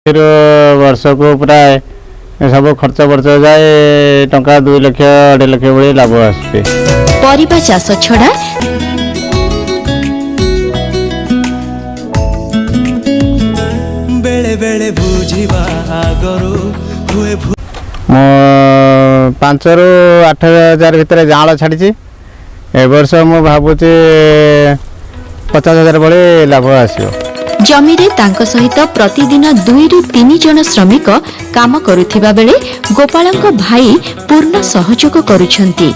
वर्ष को प्राय सब खर्च वर्च जाए टंका 2 लाख 2.5 लाख भाई लाभ आसुचे। परिबा चाष छड़ा बेले बेले बुझिबा आगरो हुए मो 5 ରୁ 8 हजार भितर जाल छाड़ी ए वर्ष मु भावुचे 50 हजार भाई लाभ आसो। जमी रे तांको सहित प्रतिदिन 2 ରୁ 3 जन श्रमिक काम करुथिबा बेले गोपालंक भाई पूर्ण सहयोग करुछंती।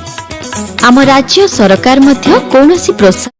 आम राज्य सरकार मध्य कोनोसी प्रोत्साहन